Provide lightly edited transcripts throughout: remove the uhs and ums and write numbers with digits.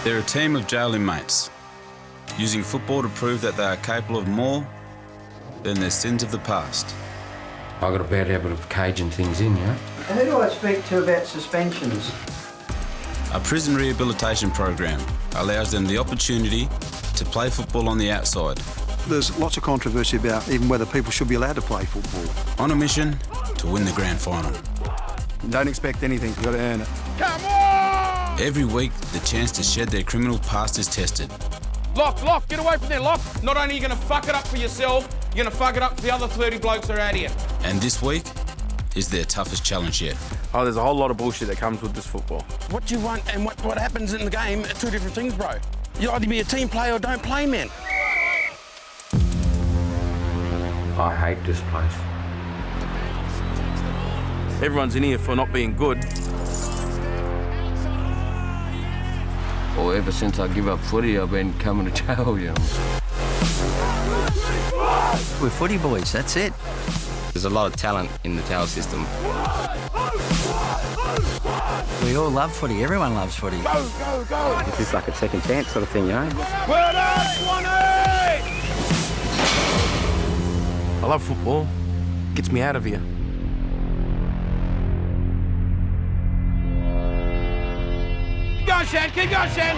They're a team of jail inmates, using football to prove that they are capable of more than their sins of the past. I've got a bad habit of caging things in, you know. Who do I speak to about suspensions? A prison rehabilitation program allows them the opportunity to play football on the outside. There's lots of controversy about even whether people should be allowed to play football. On a mission to win the grand final. Don't expect anything, you've got to earn it. Come on! Every week, the chance to shed their criminal past is tested. Lock, get away from there, Lock. Not only are you going to fuck it up for yourself, you're going to fuck it up for the other 30 blokes that are out here. And this week is their toughest challenge yet. Oh, there's a whole lot of bullshit that comes with this football. What you want and what happens in the game are two different things, bro. You either be a team player or don't play, man. I hate this place. Everyone's in here for not being good. Well, ever since I give up footy, I've been coming to jail, you know. We're footy boys, that's it. There's a lot of talent in the Tower system. We all love footy, everyone loves footy. Go! This is like a second chance sort of thing, you know. Well done, Swanee! I love football. Gets me out of here. Keep going, Shan!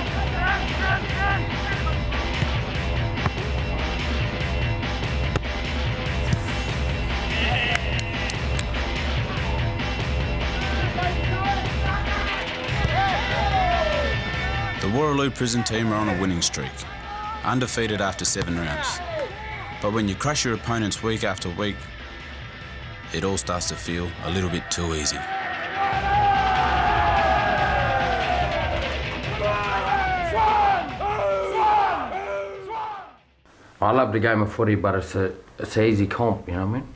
The Warraloo prison team are on a winning streak, undefeated after 7 rounds. But when you crush your opponents week after week, it all starts to feel a little bit too easy. I love the game of footy, but it's an easy comp, you know what I mean?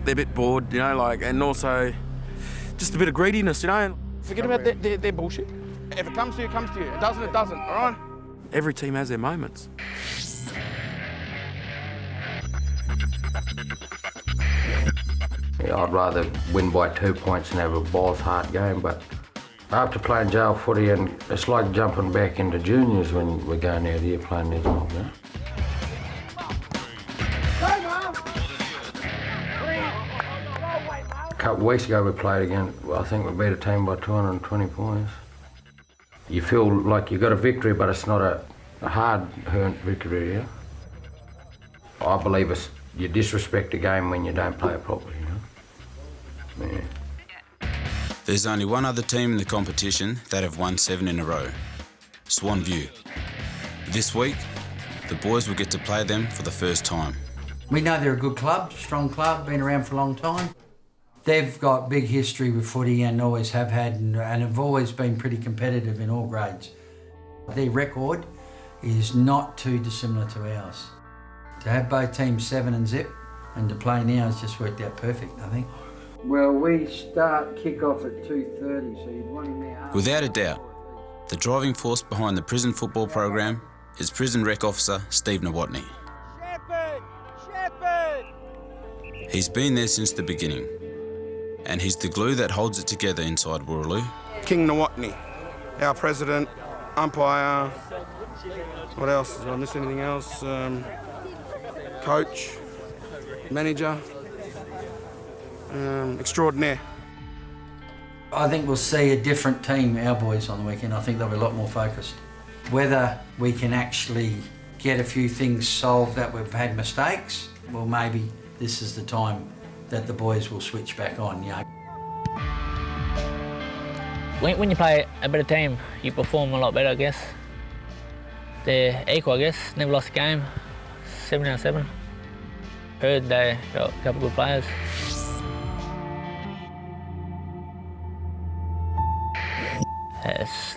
They're a bit bored, you know, and also just a bit of greediness, you know. Forget about their bullshit. If it comes to you, it comes to you. It doesn't, all right? Every team has their moments. Yeah, I'd rather win by 2 points and have a balls hard game, but after playing jail footy, and it's like jumping back into juniors when we're going out here playing these mobs, you know? A couple of weeks ago we played again, I think we beat a team by 220 points. You feel like you got a victory, but it's not a hard-earned victory, yeah? I believe you disrespect the game when you don't play it properly, you know? Yeah. There's only one other team in the competition that have won 7 in a row, Swan View. This week, the boys will get to play them for the first time. We know they're a good club, strong club, been around for a long time. They've got big history with footy and always have had and have always been pretty competitive in all grades. Their record is not too dissimilar to ours. To have both teams 7 and zip and to play now has just worked out perfect, I think. Well, we start kick-off at 2:30, so you'd want him there. Without a doubt, the driving force behind the prison football program is Prison Rec Officer Steve Nawatney. Shepherd! He's been there since the beginning, and he's the glue that holds it together inside Warraloo. King Nawatney, our president, umpire, what else? Did I miss anything else? Coach, manager. Extraordinaire. I think we'll see a different team, our boys, on the weekend. I think they'll be a lot more focused. Whether we can actually get a few things solved that we've had mistakes, well, maybe this is the time that the boys will switch back on, you know. When you play a better team, you perform a lot better, I guess. They're equal, I guess. Never lost a game. 7 out of 7. Heard they got a couple of good players.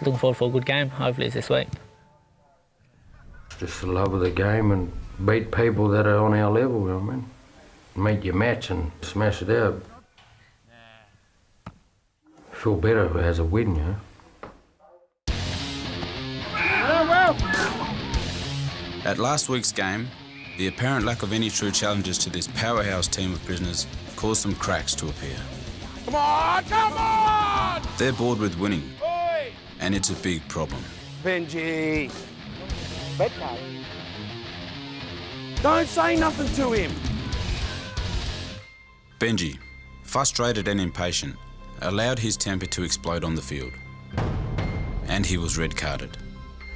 Looking forward for a good game. Hopefully it's this week. It's just the love of the game and beat people that are on our level, you know what I mean? Meet your match and smash it out. Feel better as a win, you know? At last week's game, the apparent lack of any true challenges to this powerhouse team of prisoners caused some cracks to appear. Come on, come on! They're bored with winning, Oi! and it's a big problem. Benji. Don't say nothing to him. Benji, frustrated and impatient, allowed his temper to explode on the field. And he was red carded.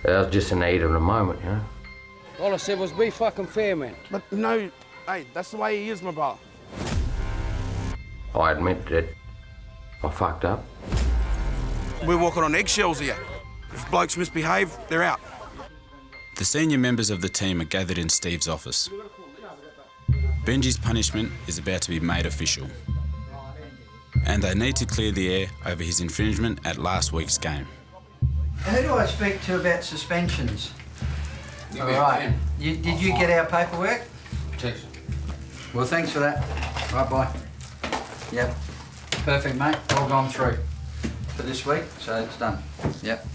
That was just in the heat of the moment, you know. All I said was be fucking fair, man. But no, hey, that's the way he is, my brother. I admit that I fucked up. We're walking on eggshells here. If blokes misbehave, they're out. The senior members of the team are gathered in Steve's office. Benji's punishment is about to be made official. And they need to clear the air over his infringement at last week's game. Who do I speak to about suspensions? All right. Did you get our paperwork? Text. Well, thanks for that. Right, bye. Yep. Perfect, mate. All gone through for this week, so it's done. Yep.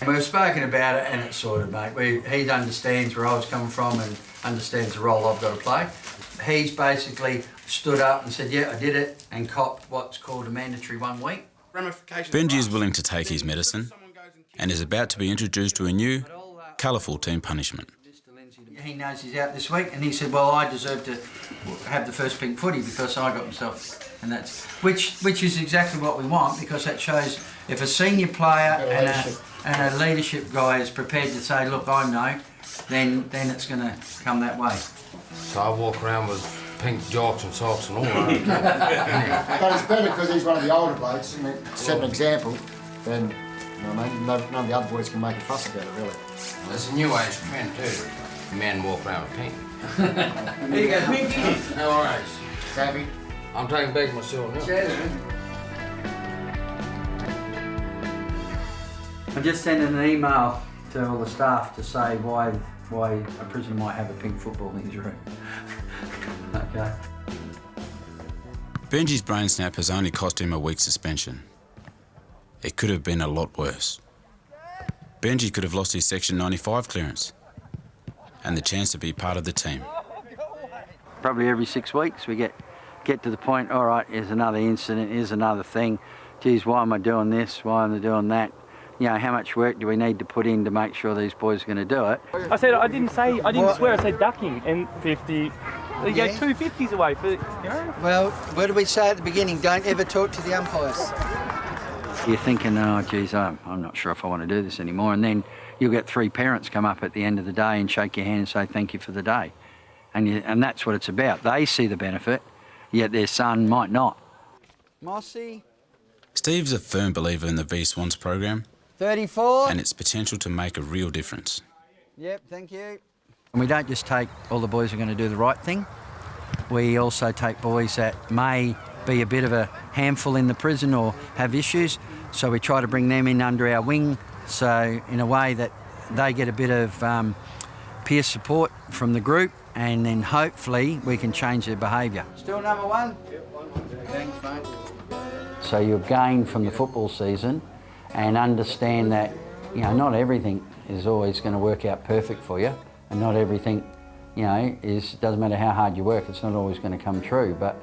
We've spoken about it and it's sorted, mate. He understands where I was coming from and understands the role I've got to play. He's basically stood up and said, yeah, I did it, and copped what's called a mandatory 1 week. Benji is willing to take his medicine and is about to be introduced to a new, colourful team punishment. He knows he's out this week, and he said, well, I deserve to have the first pink footy because I got myself, and that's which is exactly what we want, because that shows if a senior player and a leadership guy is prepared to say, look, I know, then it's going to come that way. So I walk around with pink jocks and socks and all that. But it's better because he's one of the older blokes and it set an example. Then, you know what I mean? None of the other boys can make a fuss about it, really. Well, it's a new age trend too. Men walk around with pink. There you go, Pinky. No worries. Savvy. I'm taking back my silver now. I'm just sending an email to all the staff to say why a prisoner might have a pink football in his room. Okay. Benji's brain snap has only cost him a week's suspension. It could have been a lot worse. Benji could have lost his Section 95 clearance and the chance to be part of the team. Probably every 6 weeks we get to the point, all right, here's another incident, here's another thing. Geez, why am I doing this? Why am I doing that? You know, how much work do we need to put in to make sure these boys are going to do it? I didn't swear, I said ducking and 50. You go 2 50s away for, you know. Well, what did we say at the beginning? Don't ever talk to the umpires. You're thinking, oh, geez, I'm not sure if I want to do this anymore. And then you'll get 3 parents come up at the end of the day and shake your hand and say thank you for the day. And that's what it's about. They see the benefit, yet their son might not. Mossy. Steve's a firm believer in the V Swans program 34. and its potential to make a real difference. Yep, thank you. And we don't just take all the boys who are going to do the right thing. We also take boys that may be a bit of a handful in the prison or have issues, so we try to bring them in under our wing, so in a way that they get a bit of peer support from the group, and then hopefully we can change their behaviour. Still number 1? Thanks, mate. So you'll gain from the football season and understand that, you know, not everything is always going to work out perfect for you, and not everything, you know, doesn't matter how hard you work, it's not always going to come true. But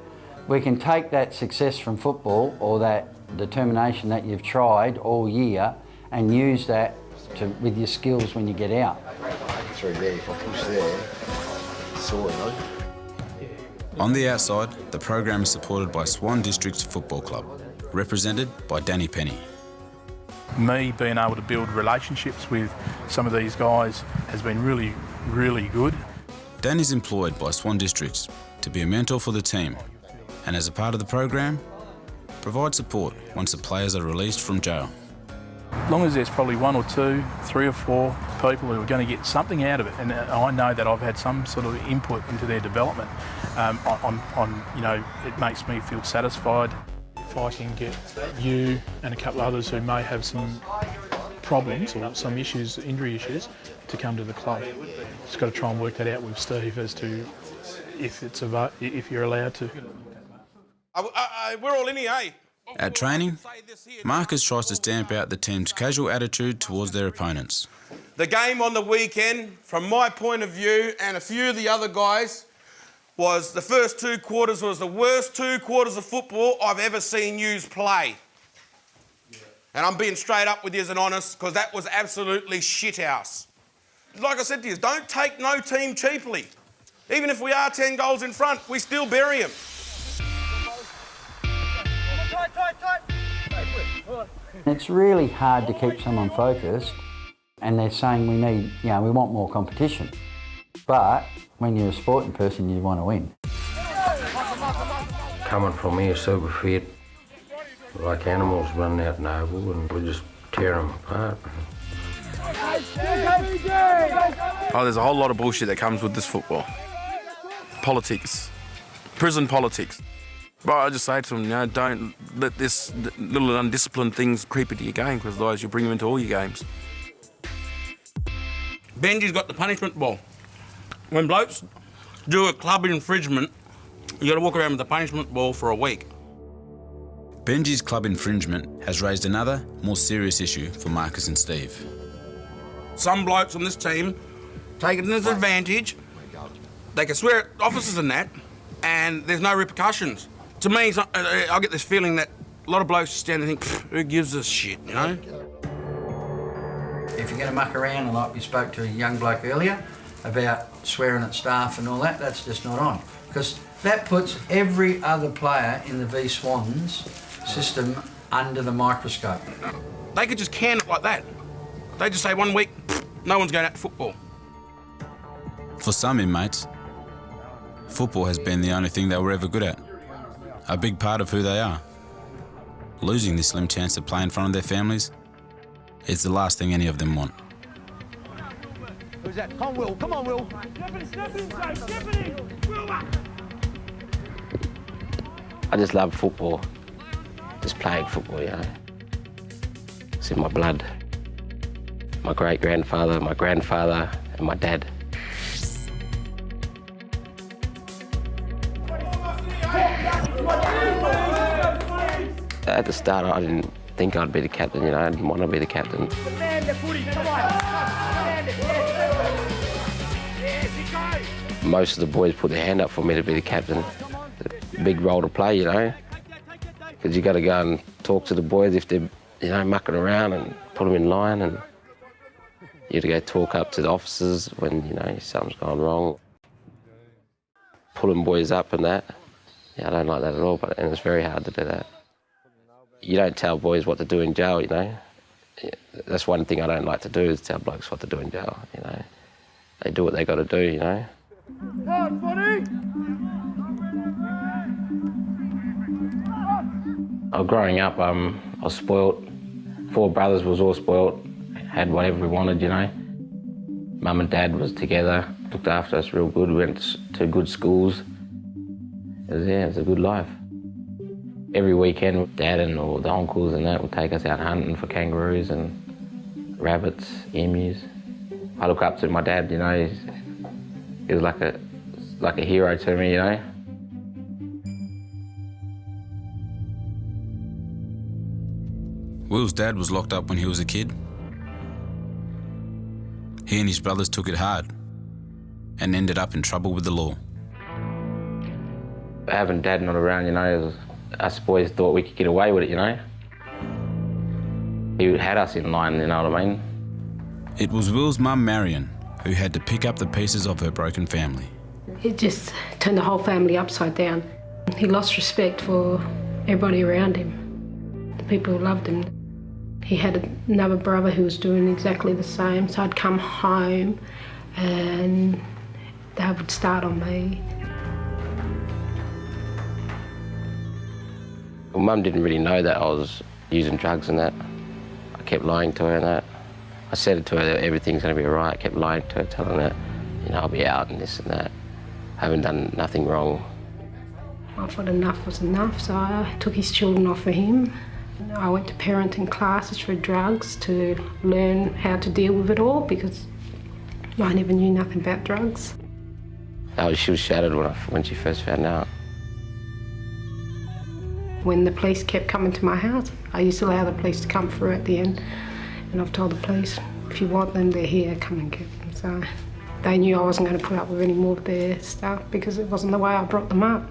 we can take that success from football, or that determination that you've tried all year, and use that with your skills when you get out. Through there, if I push there, sort of. On the outside, the program is supported by Swan District Football Club, represented by Danny Penny. Me being able to build relationships with some of these guys has been really, really good. Dan is employed by Swan Districts to be a mentor for the team, and as a part of the program, provide support once the players are released from jail. As long as there's probably 1 or 2, 3 or 4 people who are going to get something out of it, and I know that I've had some sort of input into their development, you know, it makes me feel satisfied. If I can get you and a couple of others who may have some problems or some issues, injury issues, to come to the club, just got to try and work that out with Steve as to if you're allowed to. We're all in here, eh? At training, Marcus tries to stamp out the team's casual attitude towards their opponents. The game on the weekend, from my point of view and a few of the other guys, was the first 2 quarters was the worst 2 quarters of football I've ever seen yous play. And I'm being straight up with yous and honest, because that was absolutely shithouse. Like I said to yous, don't take no team cheaply. Even if we are 10 goals in front, we still bury them. It's really hard to keep someone focused, and they're saying we need, we want more competition. But when you're a sporting person, you want to win. Coming from here super fit, like animals running out in the oval, and we just tear them apart. Oh, there's a whole lot of bullshit that comes with this football. Politics, prison politics. But I just say to them, don't let this little undisciplined things creep into your game, because otherwise you'll bring them into all your games. Benji's got the punishment ball. When blokes do a club infringement, you got to walk around with the punishment ball for a week. Benji's club infringement has raised another, more serious issue for Marcus and Steve. Some blokes on this team take it as an advantage. They can swear at officers and that, and there's no repercussions. To me, I get this feeling that a lot of blokes stand and think, who gives a shit, you know? If you're going to muck around, and like we spoke to a young bloke earlier about swearing at staff and all that, that's just not on. Because that puts every other player in the V Swans system under the microscope. They could just can it like that. They just say 1 week, no one's going out to football. For some inmates, football has been the only thing they were ever good at. A big part of who they are. Losing this slim chance to play in front of their families, it's the last thing any of them want. Who's that? Come on, Will. Come on, Will. I just love football. Just playing football, It's in my blood. My great-grandfather, my grandfather, and my dad. At the start, I didn't think I'd be the captain, I didn't want to be the captain. Most of the boys put their hand up for me to be the captain. A big role to play, because you got to go and talk to the boys if they're, mucking around, and put them in line, and you have to go talk up to the officers when, something's gone wrong. Pulling boys up and that. I don't like that at all, and it's very hard to do that. You don't tell boys what to do in jail, That's one thing I don't like to do, is tell blokes what to do in jail, They do what they got to do, Growing up, I was spoilt. 4 brothers was all spoilt, had whatever we wanted, Mum and Dad was together, looked after us real good, went to good schools. It was a good life. Every weekend, Dad and all the uncles and that would take us out hunting for kangaroos and rabbits, emus. I look up to my dad, he was like a hero to me, Will's dad was locked up when he was a kid. He and his brothers took it hard and ended up in trouble with the law. Having Dad not around, us boys thought we could get away with it, He had us in line, you know what I mean? It was Will's mum, Marion, who had to pick up the pieces of her broken family. It just turned the whole family upside down. He lost respect for everybody around him, the people who loved him. He had another brother who was doing exactly the same, so I'd come home and they would start on me. Well, Mum didn't really know that I was using drugs and that. I kept lying to her and that. I said to her that everything's going to be all right. I kept lying to her, telling her, I'll be out and this and that. I haven't done nothing wrong. I thought enough was enough, so I took his children off of him. I went to parenting classes for drugs to learn how to deal with it all, because I never knew nothing about drugs. She was shattered when she first found out. When the police kept coming to my house, I used to allow the police to come through at the end, and I've told the police, if you want them, they're here, come and get them. So They knew I wasn't going to put up with any more of their stuff because it wasn't the way I brought them up.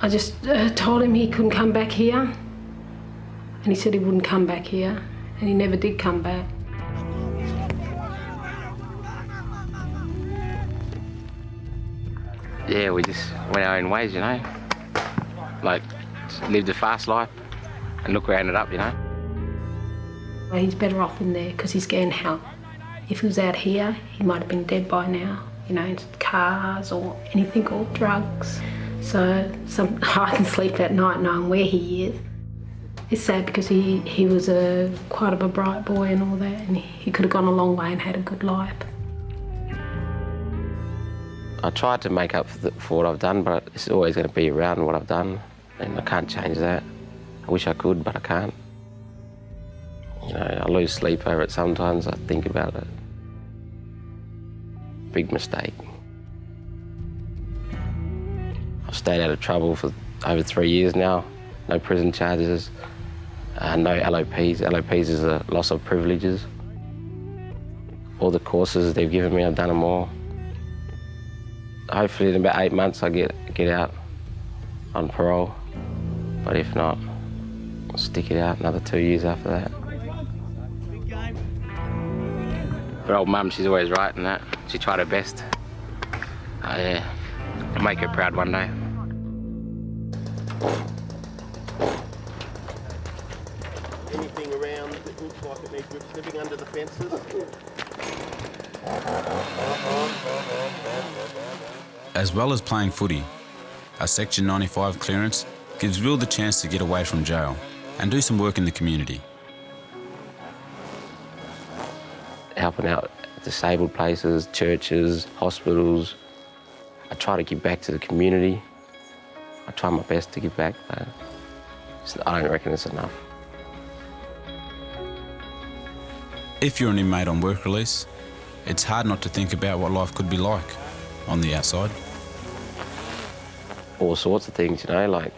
I just told him he couldn't come back here, and he said he wouldn't come back here, and he never did come back. Yeah, we just went our own ways, you know. Like, lived a fast life, and look where I ended up, you know. Well, he's better off in there because he's getting help. If he was out here, he might have been dead by now, you know, cars or anything, or drugs. So I can sleep at night knowing where he is. It's sad because he was quite of a bright boy and all that, and he could have gone a long way and had a good life. I tried to make up for what I've done, but it's always going to be around what I've done, and I can't change that. I wish I could, but I can't. You know, I lose sleep over it sometimes. I think about it. Big mistake. I've stayed out of trouble for over 3 years now. No prison charges, no LOPs. LOPs is a loss of privileges. All the courses they've given me, I've done them all. Hopefully in about 8 months I get out on parole. But if not, I'll stick it out another 2 years after that. But old mum, she's always right in that. She tried her best. Yeah, I'll make her proud one day. Anything around that looks like it needs sniffing under the fences? As well as playing footy, a Section 95 clearance gives Will the chance to get away from jail and do some work in the community. Helping out disabled places, churches, hospitals. I try to give back to the community. I try my best to give back, but I don't reckon it's enough. If you're an inmate on work release, it's hard not to think about what life could be like on the outside. All sorts of things, you know, like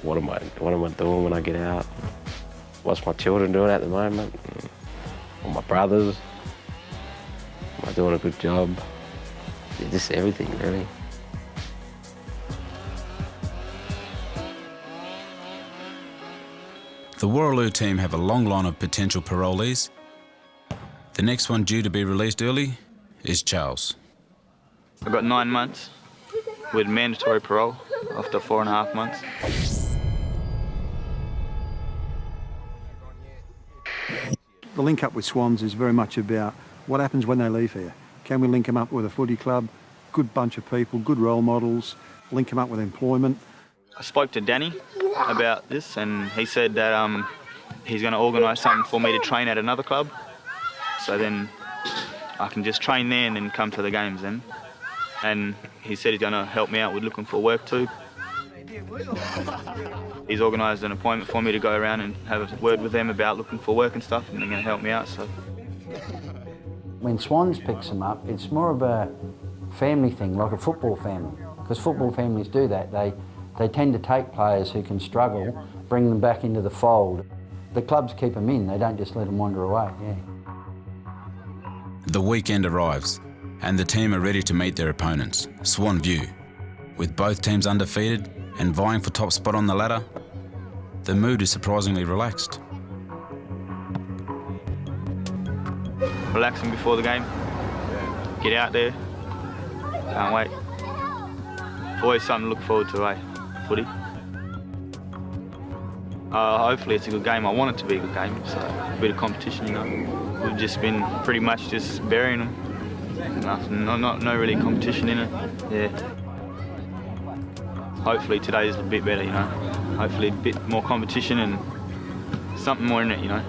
what am I doing when I get out? What's my children doing at the moment? Or my brothers? Am I doing a good job? Just everything, really. The Warraloo team have a long line of potential parolees. The next one due to be released early is Charles. I got 9 months with mandatory parole after 4.5 months. The link up with Swans is very much about what happens when they leave here. Can we link them up with a footy club, good bunch of people, good role models, link them up with employment? I spoke to Danny about this, and he said that he's going to organise something for me to train at another club. So then I can just train there and then come to the games then. And he said he's going to help me out with looking for work too. He's organised an appointment for me to go around and have a word with them about looking for work and stuff, and they're going to help me out. So when Swans picks them up, it's more of a family thing, like a football family, because football families do that. They tend to take players who can struggle, bring them back into the fold. The clubs keep them in, they don't just let them wander away, yeah. The weekend arrives and the team are ready to meet their opponents, Swan View. With both teams undefeated and vying for top spot on the ladder, the mood is surprisingly relaxed. relaxing before the game, get out there, can't wait. Always something to look forward to, footy. Hopefully it's a good game. I want it to be a good game, so a bit of competition, you know. We've just been pretty much just burying them. Nothing, no really competition in it, yeah. Hopefully today's a bit better, you know. Hopefully a bit more competition and something more in it, you know.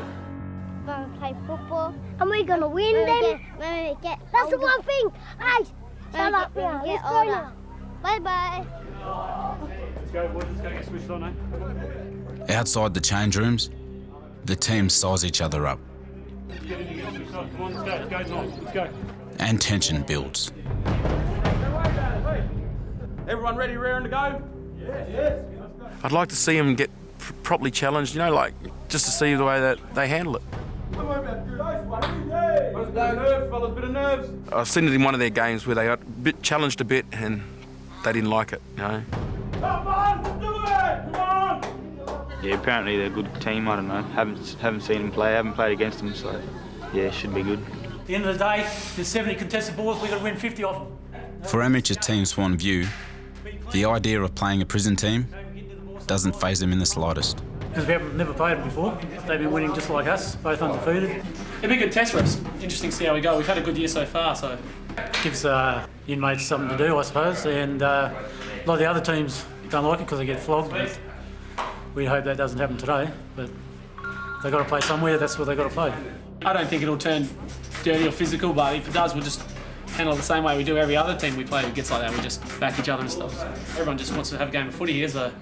We're going to play football and we're going to win them. That's the one thing. Hey, shut up now. Let's go now. Bye-bye. Let's go, boys. Let's go get switched on, eh? Outside the change rooms, the teams size each other up. Come on, let's go. It's go time. Let's go. And tension builds. Everyone ready, raring to go? Yes. I'd like to see them get properly challenged, you know, like just to see the way that they handle it. Nerves, fellas, bit of nerves. I've seen it in one of their games where they got challenged a bit and they didn't like it, you know. Come on, do it! Come on! Yeah, apparently they're a good team. I don't know. Haven't seen them play. Haven't played against them, so yeah, should be good. At the end of the day, there's 70 contested balls. We've got to win 50 of them. For amateur Team Swan View, the idea of playing a prison team doesn't faze them in the slightest. Because we haven't never played them before. They've been winning just like us, both undefeated. It'll be a good test for us. Interesting to see how we go. We've had a good year so far, so. Gives inmates something to do, I suppose, and a lot of the other teams don't like it because they get flogged, but we hope that doesn't happen today. But they've got to play somewhere, that's where they've got to play. I don't think it'll turn dirty or physical, but if it does, we'll just handle it the same way we do every other team we play who gets like that. We just back each other and stuff. So everyone just wants to have a game of footy here, so.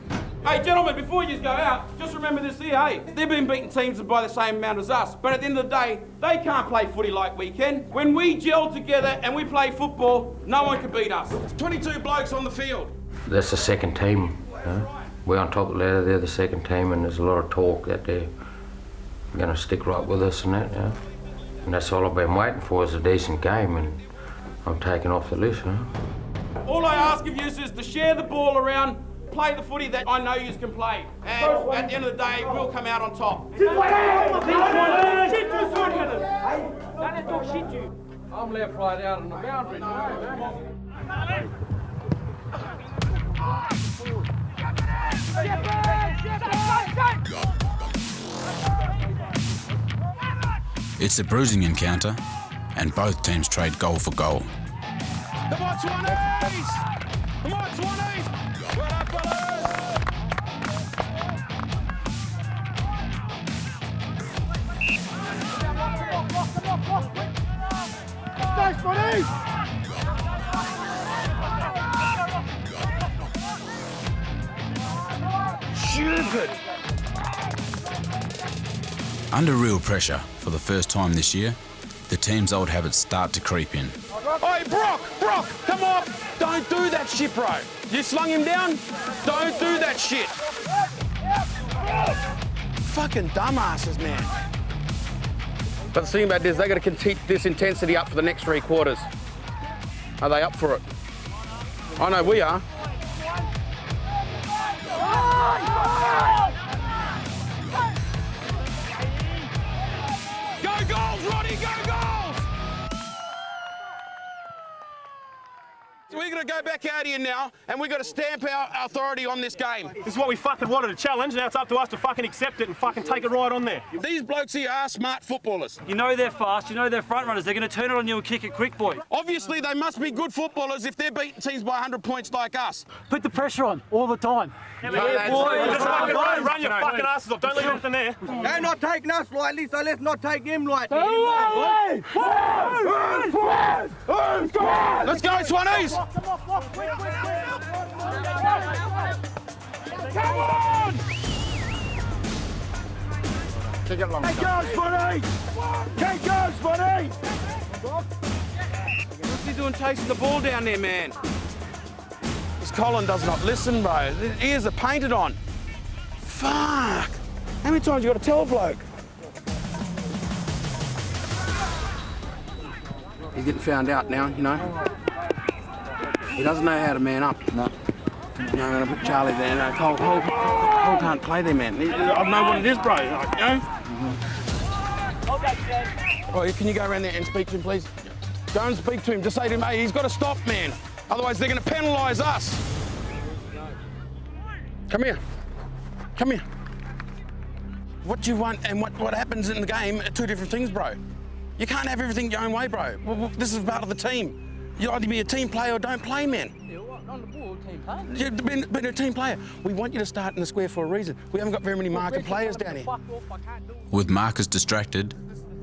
Hey, gentlemen, before you go out, just remember this here, hey? They've been beating teams by the same amount as us, but at the end of the day, they can't play footy like we can. When we gel together and we play football, no one can beat us. It's 22 blokes on the field. That's the second team. We're on top of the ladder, they're the second team, and there's a lot of talk that they're going to stick right with us and that, And that's all I've been waiting for is a decent game, and I'm taking off the list, All I ask of you is to share the ball around, play the footy that I know you can play, and at the end of the day, we'll come out on top. I'm left right out on the boundary. It's a bruising encounter, and both teams trade goal for goal. Come on, Swannies! Come on, Swannies! Well up, fellas! Go, Swannies! Stupid! Under real pressure for the first time this year, the team's old habits start to creep in. Hey, Brock, come on! Don't do that shit, bro. You slung him down? Don't do that shit. Fucking dumbasses, man. But the thing about this, they got to keep this intensity up for the next 3 quarters. Are they up for it? I know we are. Go goals, Roddy, go goals! So we're going to go back out here now, and we've got to stamp our authority on this game. This is what we fucking wanted to challenge. Now it's up to us to fucking accept it and fucking take it right on there. These blokes here are smart footballers. You know they're fast, you know they're front runners. They're going to turn it on you and kick it quick, boy. Obviously, they must be good footballers if they're beating teams by 100 points like us. Put the pressure on all the time. Yeah, boy. Just fucking run your fucking asses off. Don't leave anything there. They're not taking us lightly, so let's not take them lightly. Let's go, Swannies! Come on! Kick it long. Hey, go, Swannies! Keep going, Swannies! What's he doing chasing the ball down there, man? This Colin does not listen, bro. His ears are painted on. Fuck! How many times you got to tell a bloke? He's getting found out now, you know. He doesn't know how to man up. No. You know, I'm going to put Charlie there. No, Cole can't play there, man. I know what it is, bro. Like, you know? Oh, can you go around there and speak to him, please? Go and speak to him. Just say to him, hey, he's got to stop, man. Otherwise, they're going to penalise us. Come here. Come here. What you want and what happens in the game are 2 different things, bro. You can't have everything your own way, bro. Well, this is part of the team. You either be a team player or don't play, man. On the ball, team player. You've been a team player. We want you to start in the square for a reason. We haven't got very many marking players down here. With Marcus distracted,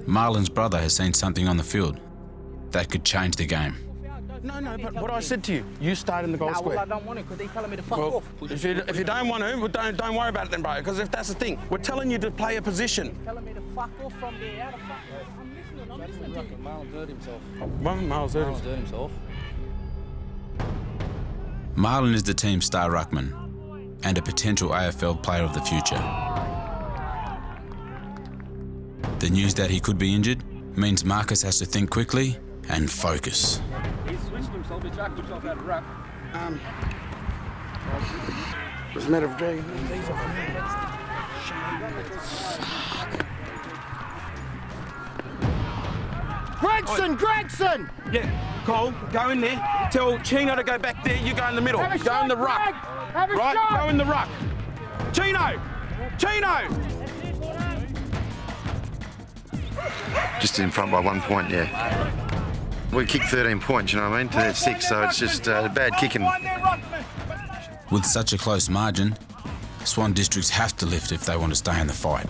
Marlon's brother has seen something on the field that could change the game. No, but what I said to you, you start in the goal square. Well, I don't want it because they're telling me to fuck Well, off. if you don't want to, well, don't worry about it then, bro, because if that's the thing, we're telling you to play a position. Telling me to fuck off from there. Out of fuck off. I'm listening to you. Marlon's hurt himself. Marlon's hurt himself. Marlon is the team's star ruckman and a potential AFL player of the future. The news that he could be injured means Marcus has to think quickly and focus. He's switched himself, he jacked himself out of ruck. What's the matter with dragging these off? Gregson! Yeah, Cole, go in there. Tell Chino to go back there. You go in the middle. Go in the ruck. Right? Go in the ruck. Chino! Just in front by 1 point, yeah. We kicked 13 points, you know what I mean, to their 6, so it's just bad kicking. With such a close margin, Swan Districts have to lift if they want to stay in the fight.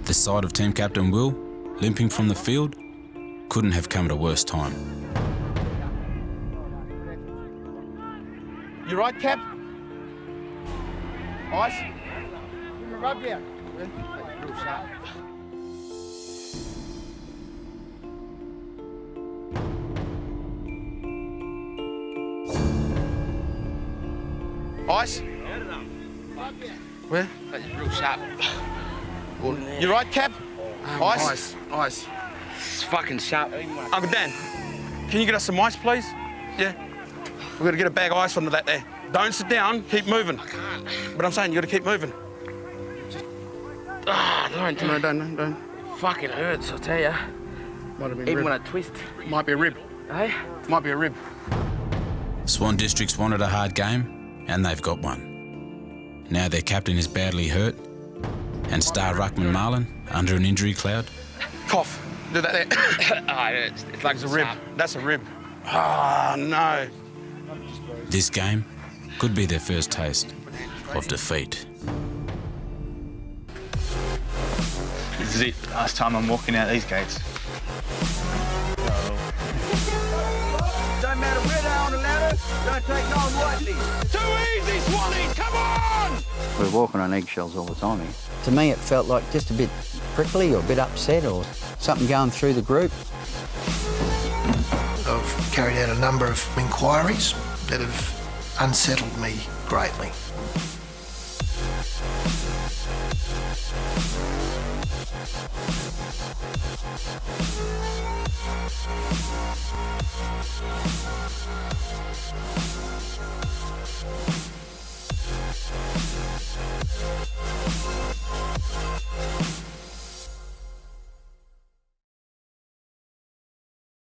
The side of team captain Will, limping from the field, couldn't have come at a worse time. You right, Cap? Ice? Rub down. Ice? Where? Real sharp. You right, Cap? Ice? Ice. It's fucking sharp. Uncle Dan, can you get us some ice, please? Yeah. We've got to get a bag of ice onto that there. Don't sit down, keep moving. I can't. But I'm saying you got to keep moving. Don't. Fucking hurts, I tell ya. Might have been Even rib. when I twist. Might be a rib. Hey? Might be a rib. Swan Districts wanted a hard game, and they've got one. Now their captain is badly hurt, and star ruckman Marlon under an injury cloud. Cough. Do that there. It's like a rib. That's a rib. Oh, no. This game could be their first taste of defeat. This is it. Last time I'm walking out these gates. Don't matter where they're on the ladder, don't take no one lightly. Too easy, Swannies, come on! We're walking on eggshells all the time here. To me, it felt like just a bit prickly or a bit upset or something going through the group. I've carried out a number of inquiries that have unsettled me greatly.